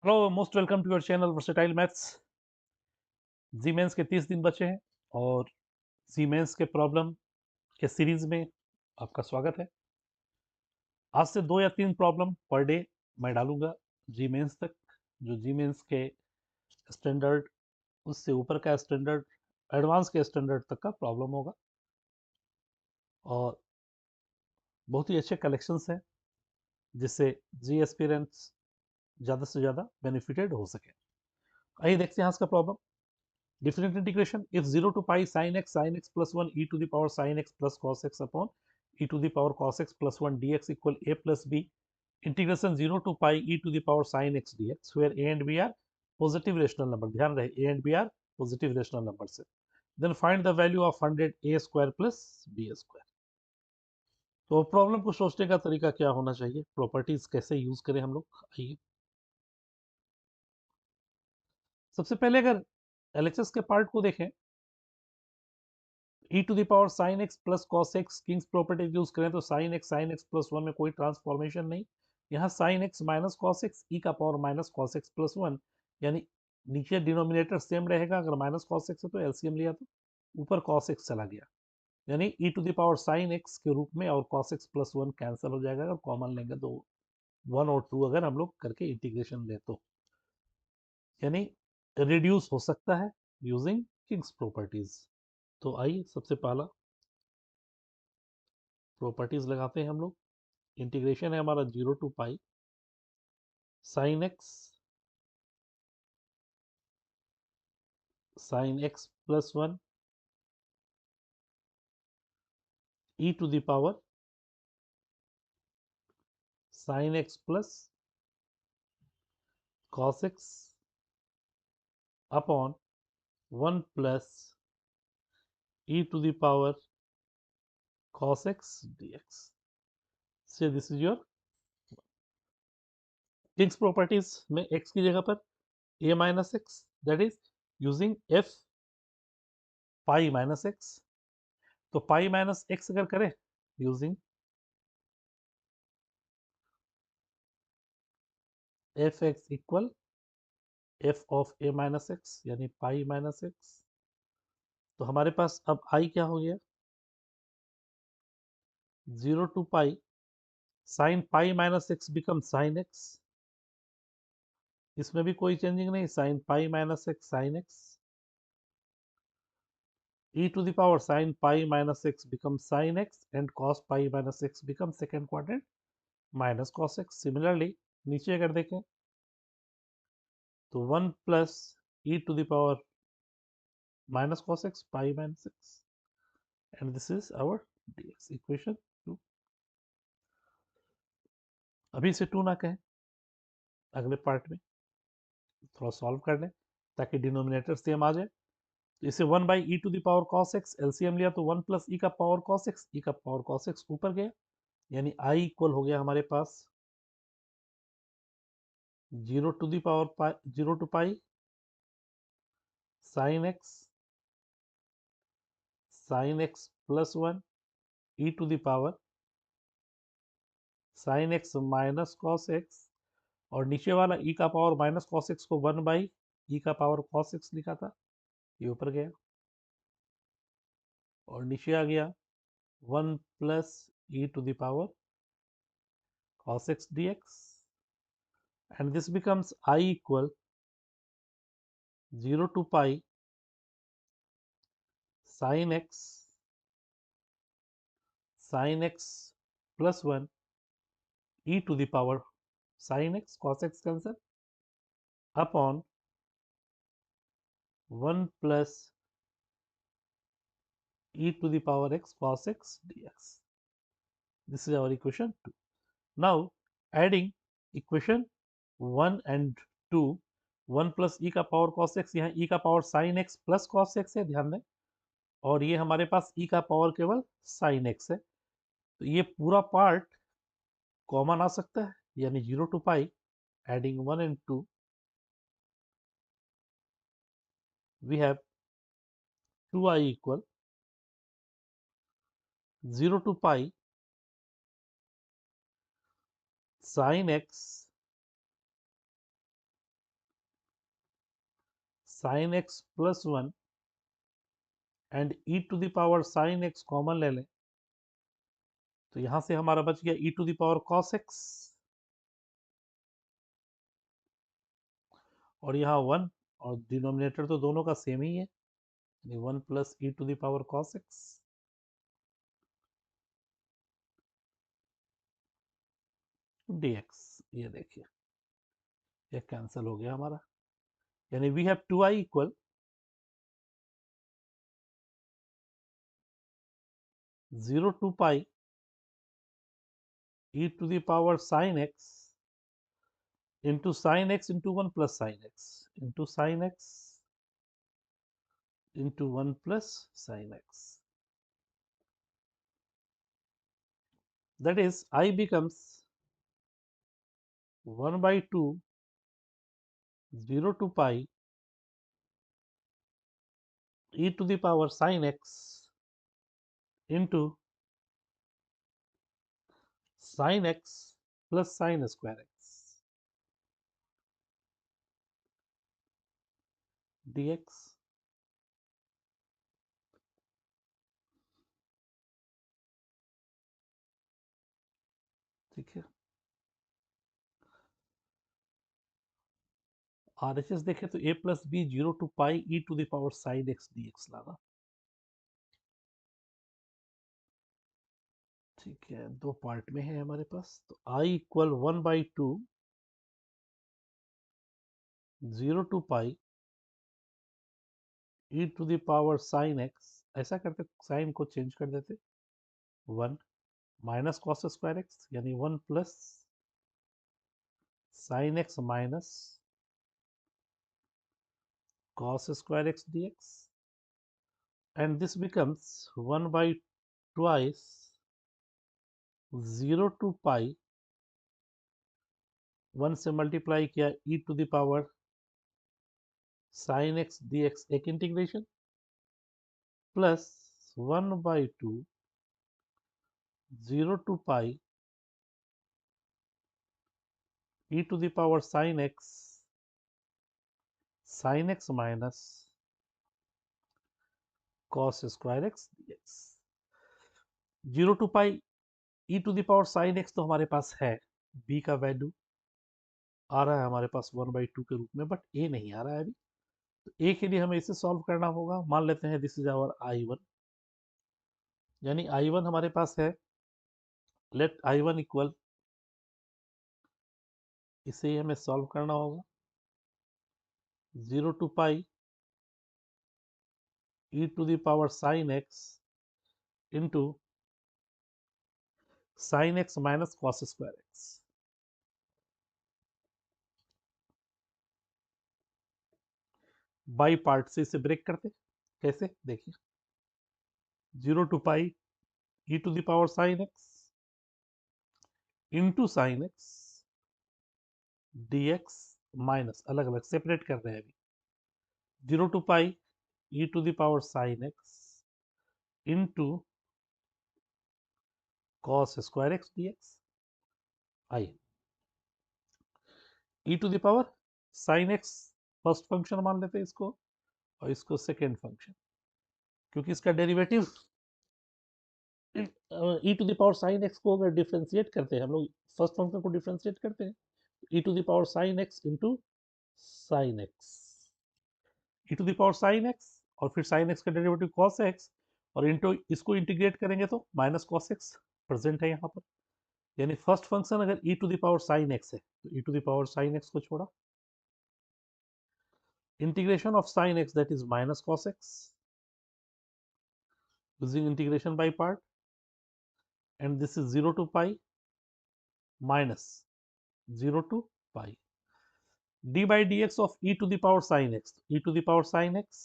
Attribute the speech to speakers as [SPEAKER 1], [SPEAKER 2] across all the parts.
[SPEAKER 1] Hello most welcome to your channel versatile maths. JEE Mains के 30 दिन बचे हैं और जी मेंस के प्रॉब्लम के सीरीज में आपका स्वागत है। आज से 2 या 3 प्रॉब्लम पर डे मैं डालूंगा जी मेंस तक। जो जी मेंस के स्टैंडर्ड उससे ऊपर का स्टैंडर्ड एडवांस के स्टैंडर्ड तक का प्रॉब्लम होगा और बहुत ही अच्छे कलेक्शंस हैं जिससे जी एस्पिरेंट्स ज़्यादा से ज़्यादा बेनिफिटेड हो सके। आइए देखते हैं आज का problem. Differential integration if 0 to pi sin x plus 1 e to the power sin x plus cos x upon e to the power cos x plus 1 dx equal a plus b integration 0 to pi e to the power sin x dx where a and b are positive rational number. ध्यान रहे a and b are positive rational numbers है. Then find the value of 100 a square plus b square. तो problem को सोचने का तरीका क्या होना चाहिए, प्रॉपर्टीज कैसे यूज करें हम लोग, आइए सबसे पहले अगर एलएचएस के पार्ट को देखें e to the power sine x plus cos x king's property use करें तो साइन एक्स प्लस वन में कोई ट्रांसफॉर्मेशन नहीं। यहाँ sine x minus cos x e का power minus cos x plus one, यानी नीचे डिनोमिनेटर सेम रहेगा। अगर माइनस कॉस एक्स है तो एलसीएम लिया तो ऊपर कॉस एक्स चला गया, यानी e to the power sine x के रूप में, और cos x plus one cancel हो जाएगा अगर कॉमन लेंगे तो वन और टू अगर हम लोग करके इंटीग्रेशन ले तो, यानी रिड्यूस हो सकता है यूजिंग किंग्स प्रॉपर्टीज। तो आइए सबसे पहला प्रॉपर्टीज लगाते हैं हम लोग। इंटीग्रेशन है हमारा 0 to pi sine x plus one e to the power sine x plus cos x upon one plus e to the power cos x dx। से this is your king's properties में x की जगह पर a minus x, that is using f pi minus x. तो pi minus x अगर करें using f x equal f of a minus x, यानी pi minus x. तो हमारे पास अब आई क्या हो गया, 0 to pi sine pi minus x become sine x, इसमें भी कोई चेंजिंग नहीं, sine pi minus x sine x, e to the power sin pi minus x becomes sin x and cos pi minus x becomes second quadrant minus cos x. Similarly नीचे अगर देखें तो 1 plus e to the power minus cos x pi minus x, and this is our dx equation 2. अभी से 2 ना कहें, अगले part में थोड़ा सॉल्व कर लें ताकि डिनोमिनेटर सेम आ जाए। तो इसे 1 by e to the power cos x LCM लिया तो 1 प्लस ई का पावर कॉस एक्स, ई का पावर कॉस एक्स ऊपर गया, यानी आई इक्वल हो गया हमारे पास 0 to the power pi 0 to pi sine x plus one e to the power sine x minus cos x, और नीचे वाला ई का पावर माइनस कॉस एक्स को 1 बाई ई का पावर कॉस एक्स लिखा था, ये ऊपर गया और नीचे आ गया 1 plus e to the power cos x dx, and this becomes I equal 0 to pi sin x plus 1 e to the power sin x cos x cancel upon 1 plus e to the power x cos x dx. This is our equation 2. Now adding equation 1 and 2, 1 plus e का power cos x, यहाँ e का power sin x plus cos x है, ध्यान दें, और ये हमारे पास e का पावर केवल sin x है, तो ये पूरा पार्ट कॉमन आ सकता है, यानी 0 to pi adding 1 and 2 we have 2i equal 0 to pi sin x sine x plus one and e to the power sine x common ले लें, तो यहां से हमारा बच गया e to the power cos x, और यहाँ वन, और डिनोमिनेटर तो दोनों का सेम ही है, यानी one plus e to the power cos x dx। ये देखिए ये कैंसिल हो गया हमारा, यानी we have 2i equal 0 to pi e to the power sin x into sin x into 1 plus sin x into sin x into 1 plus sin x. That is, I becomes 1 by 2 0 to pi e to the power sin x into sin x plus sin square x dx। ठीक है, RHS देखें तो a plus B 0 to pi e to the power sin x dx लाना। ठीक है, दो part में है हमारे पास, तो i equal 1 by 2 0 to pi e to the power sine x, ऐसा करते साइन को चेंज कर देते, 1 माइनस कॉस स्क्वायर एक्स, यानी 1 plus sign x minus cos square x dx, and this becomes 1 by twice 0 to pi, 1 से multiply किया e to the power sine x dx एक integration, plus 1 by 2 0 to pi e to the power sin x minus cos square x dx। 0 to pi e to the power sine x तो हमारे पास है, b का value आ रहा है हमारे पास 1 by 2 के रूप में, बट a नहीं आ रहा है अभी, तो a के लिए हमें इसे सॉल्व करना होगा। मान लेते हैं दिस इज आवर i1, यानी i1 हमारे पास है, लेट i1 इक्वल, इसे हमें सॉल्व करना होगा, 0 to pi e to the power sine x into sine x minus cos square x. By part से इसे ब्रेक करते, कैसे देखिए, 0 to pi e to the power sine x into sine x dx minus, अलग अलग separate कर रहे हैं अभी, 0 to pi e to the power sine x into cos square x dx। आइए, e to the power sine x first function मान लेते हैं इसको, और इसको सेकेंड फंक्शन, क्योंकि इसका derivative e to the power sine x को अगर डिफ्रेंशिएट करते हैं हम लोग, फर्स्ट फंक्शन को डिफ्रेंशिएट करते हैं, e to the power sine x into sine x, e to the power sine x, और फिर साइन एक्स का डेरिवेटिव cos एक्स, और इंटू इसको इंटीग्रेट करेंगे तो माइनस cos एक्स प्रेजेंट है यहाँ पर, यानी फर्स्ट फंक्शन अगर e to the power sine x है तो e to the power sine x को छोड़ा, integration of sine x that is minus cos x using integration by part, and this is 0 to pi minus 0 to pi d by dx of e to the power sin x, e to the power sin x,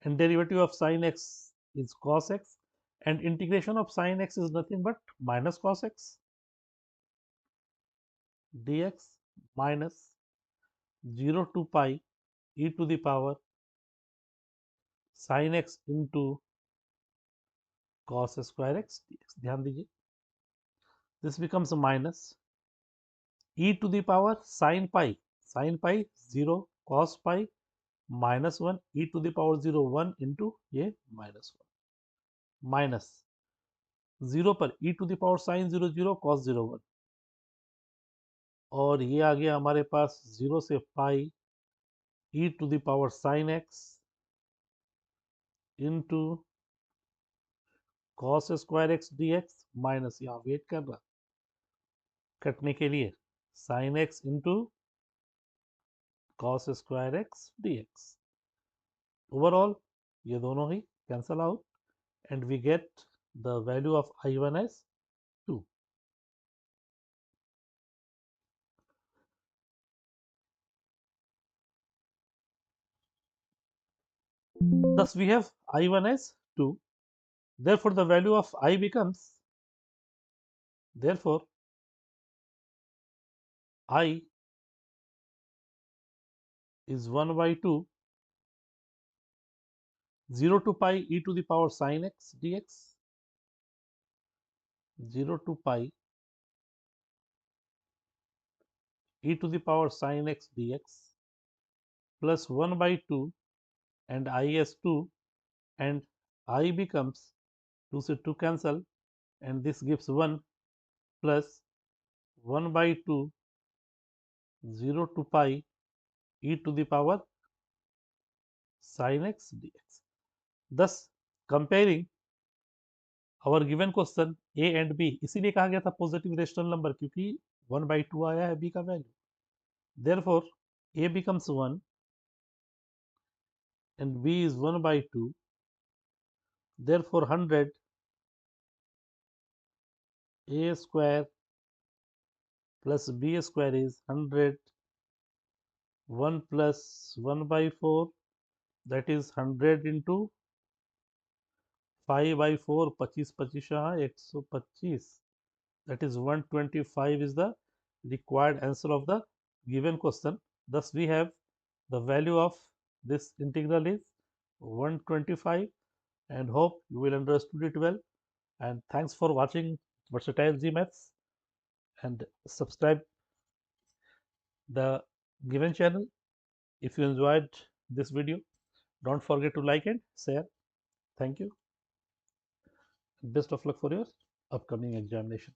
[SPEAKER 1] and derivative of sin x is cos x, and integration of sin x is nothing but minus cos x dx minus 0 to pi e to the power sin x into cos square x dx। ध्यान दीजिए, this becomes minus e to the power sin pi 0 cos pi -1 e to the power 0 1 into ये -1 minus 0 पर e to the power sin 0 0 cos 0 1 और ये आ गया हमारे पास 0 से पाई e to the power sin x into cos square x dx minus यहाँ वेट कर रहा कटने के लिए sin x into cos square x dx overall ये दोनों ही cancel out and we get the value of I1 as 2. Thus we have I1 as 2. Therefore the value of I becomes, therefore I is 1 by 2 0 to pi e to the power sin x dx 0 to pi e to the power sin x dx plus 1 by 2 and I as 2 and I becomes 2 से 2 cancel and this gives 1 plus 1 by 2 0 to pi e to the power sin x dx. Thus comparing our given question a and b, इसीलिए कहा गया था positive rational number क्योंकि 1/2 आया है b का value. Therefore a becomes 1 and b is 1/2. Therefore 100 a square plus b square is 100 1 plus 1 by 4, that is 100 into 5 by 4 25 25 125, that is 125 is the required answer of the given question. Thus we have the value of this integral is 125 and hope you will understood it well, and thanks for watching Versatile GMaths and subscribe the given channel. If you enjoyed this video, don't forget to like and share. Thank you. Best of luck for your upcoming examination.